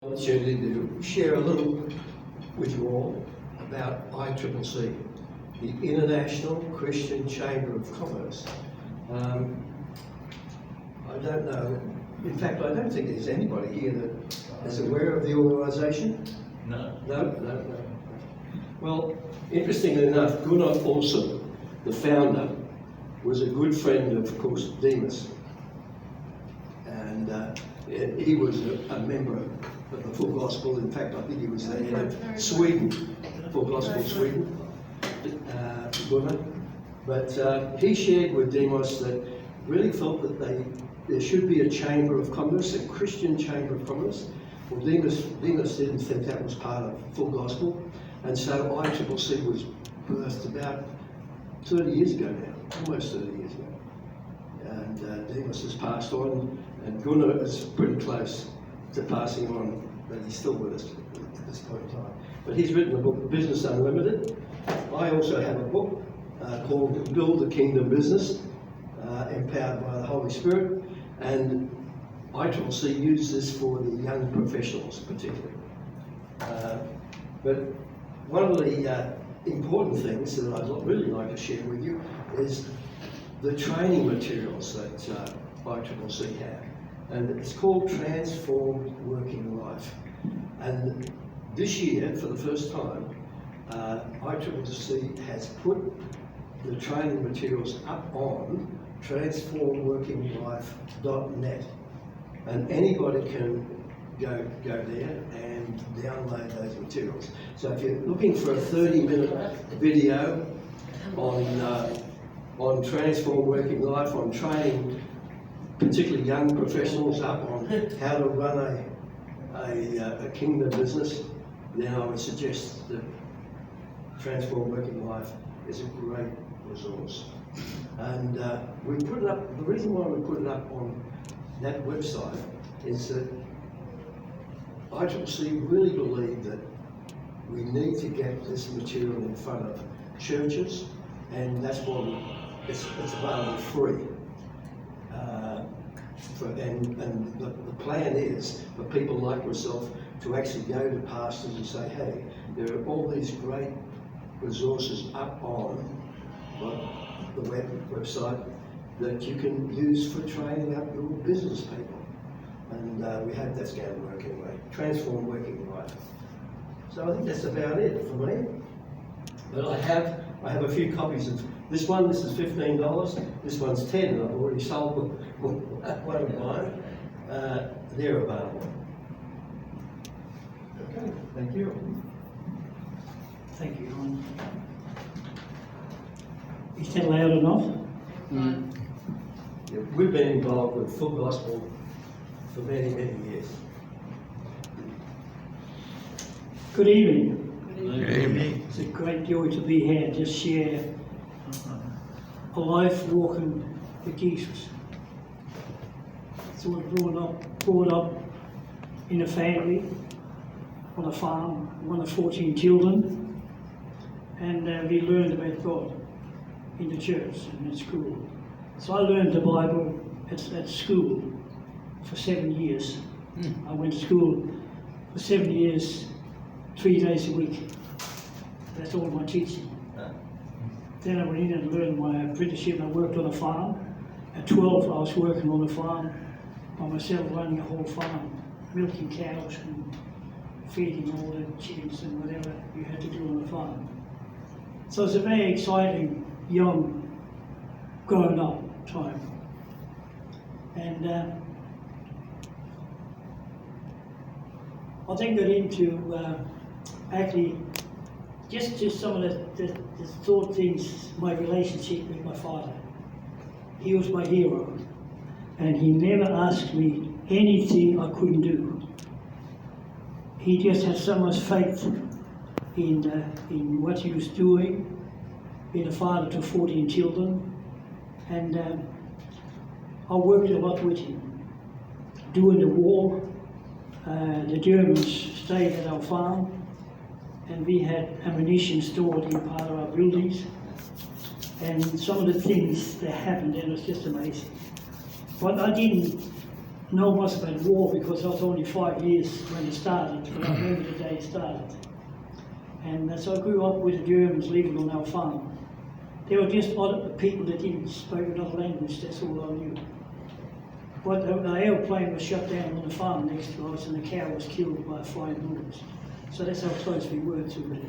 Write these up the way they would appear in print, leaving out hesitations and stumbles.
Opportunity to share a little with you all about ICCC, the International Christian Chamber of Commerce. I don't know, in fact I don't think there's anybody here that is aware of the organisation. No. No. Well, interestingly enough, Gunnar Olsen, the founder, was a good friend of course, Demas. And he was a member of the Full Gospel. In fact, I think he was the head of Sweden, Full Gospel Sweden, Gunnar. But he shared with Demas that really felt that there should be a chamber of commerce, a Christian chamber of commerce. Well, Demas didn't think that was part of Full Gospel, and so ICCC was birthed about 30 years ago now, almost 30 years ago. And Demas has passed on, and Gunnar is pretty close to passing on, but he's still with us at this point in time. But he's written a book, Business Unlimited. I also have a book called Build a Kingdom Business, empowered by the Holy Spirit, and ICCC uses this for the young professionals particularly. But one of the important things that I'd really like to share with you is the training materials that ICCC have. And it's called Transformed Working Life. And this year, for the first time, ICCC has put the training materials up on transformedworkinglife.net. And anybody can go there and download those materials. So if you're looking for a 30-minute video on Transform Working Life, on training particularly young professionals up on how to run a kingdom business, then I would suggest that Transform Working Life is a great resource. And we put it up, the reason why we put it up on that website is that ICCC really believe that we need to get this material in front of churches, and that's why it's available free. And the plan is for people like yourself to actually go to pastors and say, hey, there are all these great resources up on the website that you can use for training up your business people. And we hope that's going to work anyway. Transform Working Life. So I think that's about it for me. But I have a few copies of this one. This is $15. This one's $10, and I've already sold one of mine. They're available. Okay, thank you. Thank you, Ron. Is that loud enough? Mm. Yeah, we've been involved with Full Gospel for many, many years. Good evening. Good evening. It's a great joy to be here, just share a life walking with Jesus. So I was brought up in a family, on a farm, one of 14 children, and we learned about God in the church and at school. So I learned the Bible at school for 7 years. I went to school for 7 years, 3 days a week. That's all my teaching. Then I went in and learned my apprenticeship. I worked on a farm. At 12 I was working on a farm by myself, running a whole farm, milking cows and feeding all the chickens and whatever you had to do on the farm. So it's a very exciting, young, grown up time. And I then got into actually just some of the thought things, my relationship with my father. He was my hero, and he never asked me anything I couldn't do. He just had so much faith in what he was doing, being a father to 14 children, and I worked a lot with him. During the war, the Germans stayed at our farm, and we had ammunition stored in part of our buildings, and some of the things that happened then was just amazing. But I didn't know much about war because I was only 5 years when it started, but I remember the day it started. And so I grew up with the Germans living on our farm. They were just other people that didn't speak another language, that's all I knew. But the airplane was shut down on the farm next to us, and the cow was killed by flying bullets. So that's how close we were to it.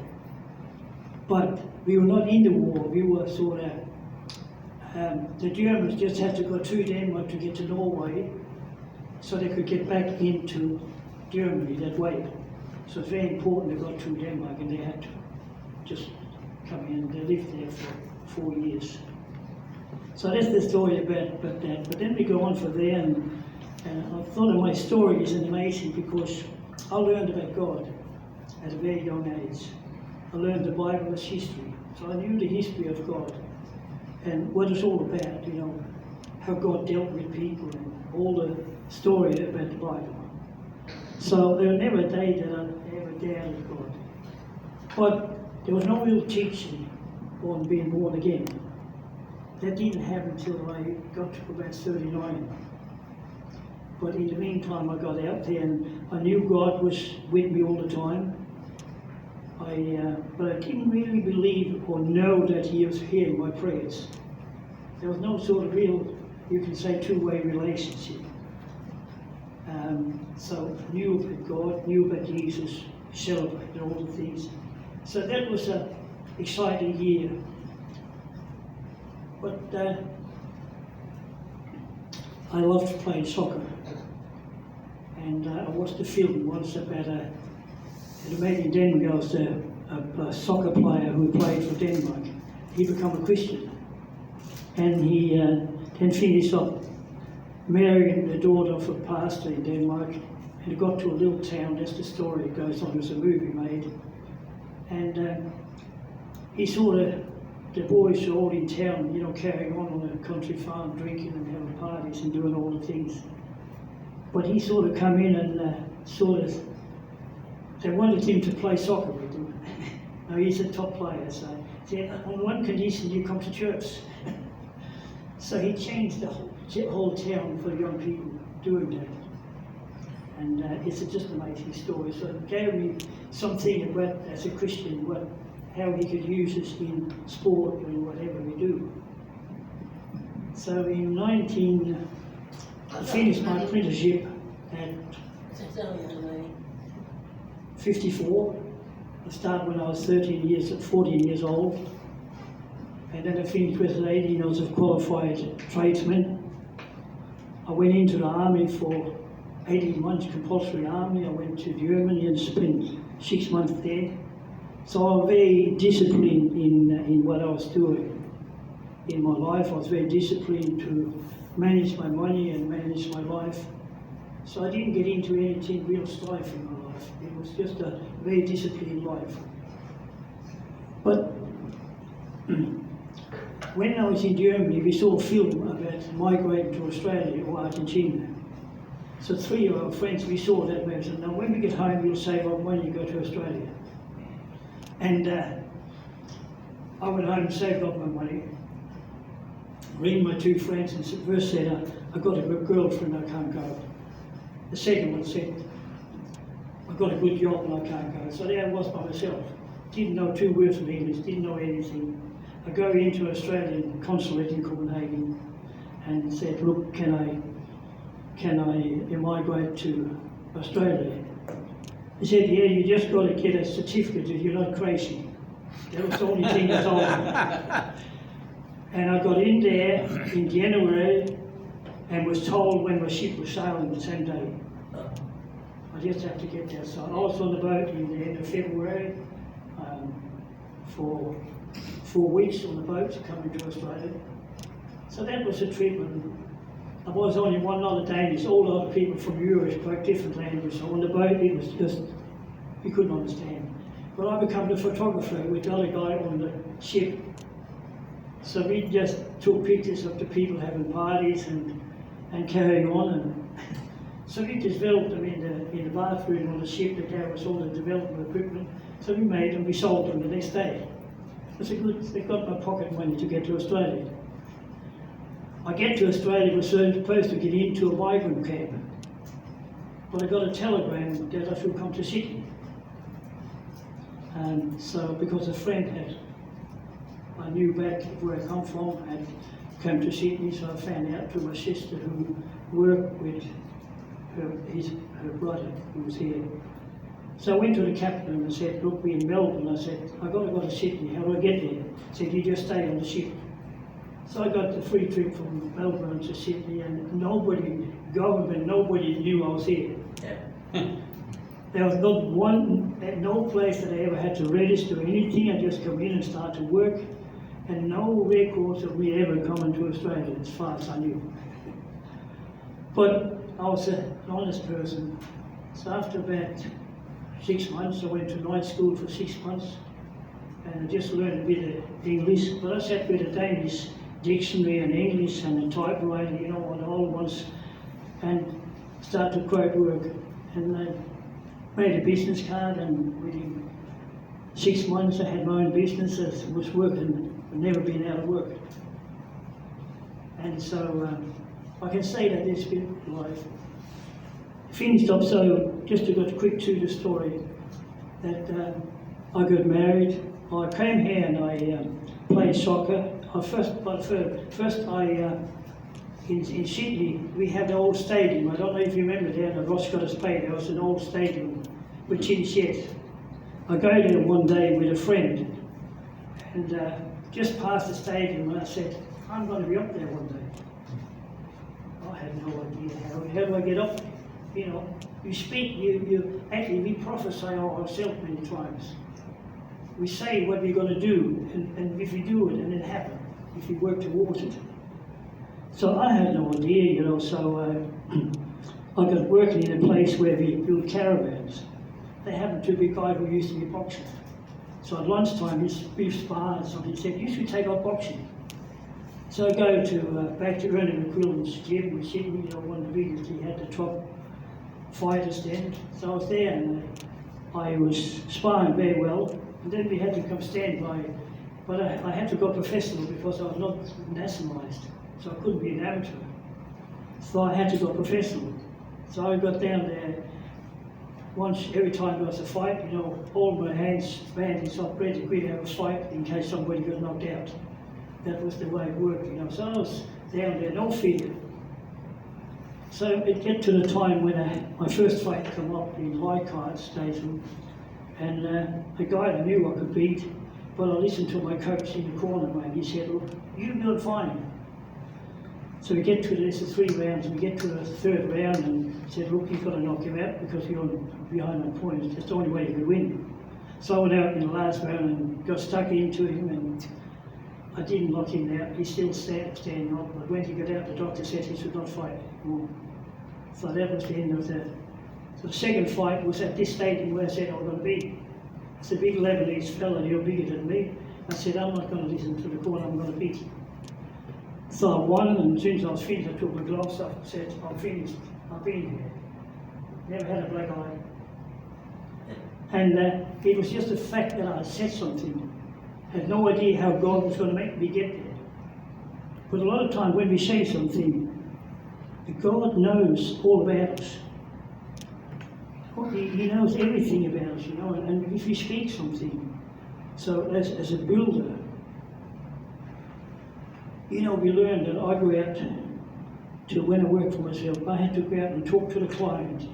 But we were not in the war, we were sort of, the Germans just had to go to Denmark to get to Norway, so they could get back into Germany that way. So it's very important they got through Denmark, and they had to just come in. They lived there for 4 years. So that's the story about that. But then we go on from there, and I thought of my story is amazing because I learned about God at a very young age. I learned the Bible as history. So I knew the history of God and what it's all about, you know, how God dealt with people and all the story about the Bible. So there was never a day that I ever doubted God. But there was no real teaching on being born again. That didn't happen until I got to about 39. But in the meantime, I got out there and I knew God was with me all the time. But I didn't really believe or know that He was hearing my prayers. There was no sort of real, you can say, two-way relationship. So I knew about God, knew about Jesus, celebrated all the things. So that was an exciting year. But I loved playing soccer. And I watched a film once about a man in Denmark. I was a soccer player who played for Denmark. He became a Christian. And he then finished up marrying the daughter of a pastor in Denmark. And got to a little town, that's the story it goes on, there's a movie made. And he saw the boys were all in town, you know, carrying on a country farm, drinking and having parties and doing all the things. But he sort of come in and they wanted him to play soccer with them. Now he's a top player, so he said, on one condition, you come to church. So he changed the whole town for young people doing that. And it's just an amazing story. So it gave me something about, as a Christian, how He could use us in sport and whatever we do. So in I finished my apprenticeship at 54. I started when I was 14 years old. And then I finished with 18. I was a qualified tradesman. I went into the army for 18 months, compulsory army. I went to Germany and spent 6 months there. So I was very disciplined in what I was doing in my life. I was very disciplined to manage my money and manage my life. So I didn't get into anything real strife in my life. It was just a very disciplined life. But when I was in Germany, we saw a film about migrating to Australia or Argentina. So 3 of our friends, we saw that and said, now when we get home, we'll save up money and go to Australia. And I went home and saved up my money, ring my 2 friends, and first said, I've got a good girlfriend, I can't go. The second one said, I've got a good job and I can't go. So there I was by myself. Didn't know 2 words of English, didn't know anything. I go into Australian consulate in Copenhagen and said, look, can I immigrate to Australia? He said, yeah, you just got to get a certificate if you're not crazy. That was the only thing he told me. And I got in there in January and was told when my ship was sailing the same day. I just have to get there. So I was on the boat in the end of February for 4 weeks on the boat coming to Australia. So that was a trip. And I was only one other Danish. All the other people from Europe spoke different languages. So on the boat, it was just, we couldn't understand. But I became the photographer with the other guy on the ship. So we just took pictures of the people having parties and carrying on. And so we developed them in the bathroom on the ship that gave us all the development equipment. So we made them, we sold them the next day. They got my pocket money to get to Australia. I get to Australia, was supposed to get into a migrant camp. but I got a telegram that I should come to Sydney. And so, because a friend I knew back where I come from, had come to Sydney, so I found out through my sister who worked with her brother who was here. So I went to the captain and said, look, we're in Melbourne. I said, I've got to go to Sydney. How do I get there? He said, you just stay on the ship. So I got the free trip from Melbourne to Sydney, and nobody knew I was here. Yeah. There was no place that I ever had to register anything. I just come in and start to work, and no records of me ever coming to Australia as far as I knew. But I was an honest person. So after about 6 months, I went to night school for 6 months, and I just learned a bit of English. But I sat with a Danish dictionary and English and a typewriter, you know, on the old ones, and started to quote work. And I made a business card, and within 6 months I had my own business. I was working, I'd never been out of work. And so I can say that this bit of life finished up. So just to go quick to the story, that I got married. I came here and I played soccer. In Sydney, we have the old stadium. I don't know if you remember there, the Roscottas Bay, there was an old stadium with tin sheds. I go there one day with a friend, and just past the stadium, and I said, I'm going to be up there one day. I had no idea how do I get up there? You know, you speak, actually we prophesy ourselves many times. We say what we're going to do, and if we do it, and it happens, if we work towards it. So I had no idea, you know, so I got working in a place where we build caravans. They happened to be a guy who used to be a boxer. So at lunchtime, his beef spar and something, he said, you should take up boxing. So I go to back to Ernie McQuillan's gym in Sydney, you know, one of the biggest. He had the top fighters then. So I was there, and I was sparring very well. And then we had to come stand by, but I had to go professional because I was not nationalised. So I couldn't be an amateur. So I had to go professional. So I got down there once, every time there was a fight, you know, hold my hands bandaged up, ready to have a fight in case somebody got knocked out. That was the way it worked, you know. So I was down there, no fear. So it get to the time when my first fight come up in Leichhardt Stadium, and a guy I knew I could beat, but I listened to my coach in the corner, mate. He said, look, you're doing fine. So we get to this, 3 rounds, we get to the 3rd round, and said, look, you've got to knock him out because you're behind on points. That's the only way you could win. So I went out in the last round and got stuck into him, and I didn't knock him out. He's still standing up, but when he got out, the doctor said he should not fight anymore. So that was the end of that. So the second fight was at this stadium where I said I was going to be. It's a big Lebanese fella, you're bigger than me. I said, I'm not going to listen to the corner, I'm going to beat him. So I won, and as soon as I was finished, I took my gloves off and said, I'm finished, I've been here. Never had a black eye. And it was just the fact that I said something. Had no idea how God was going to make me get there. But a lot of time when we say something, God knows all about us. He knows everything about us, you know, and if we speak something, so as a builder, you know, we learned that I go out to, when I work for myself, I had to go out and talk to the client.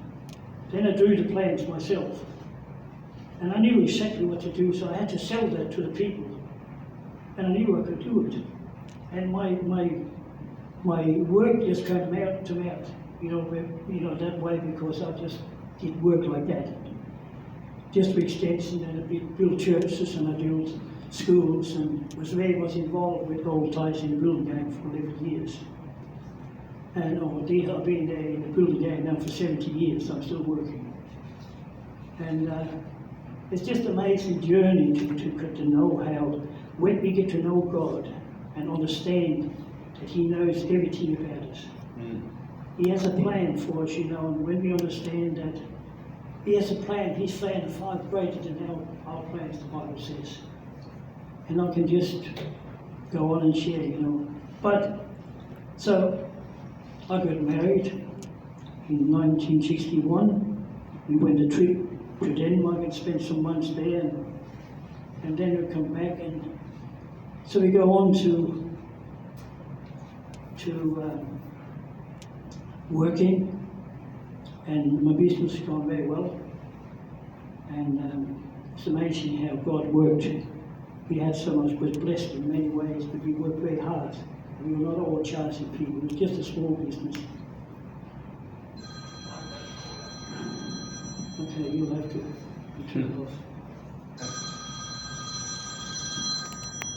Then I drew the plans myself. And I knew exactly what to do, so I had to sell that to the people. And I knew I could do it. And my work just came out to mouth, you know, that way, because I just did work like that. Just for extension, and I built churches, and I built schools, and was involved with Gold Ties in the building game for 11 years. And I've been there in the building game now for 70 years, so I'm still working. And it's just an amazing journey to know how, when we get to know God and understand that He knows everything about us. He has a plan for us, you know, and when we understand that He has a plan, His plan is far greater than our plans, the Bible says. And I can just go on and share, you know. But, so, I got married, in 1961. We went a trip to Denmark and spent some months there, and then we come back, and so we go on to working, and my business has gone very well, and it's amazing how God worked. We had so much, was blessed in many ways, but we worked very hard. We were not all charging people, it was just a small business. Okay, you'll have to turn it off.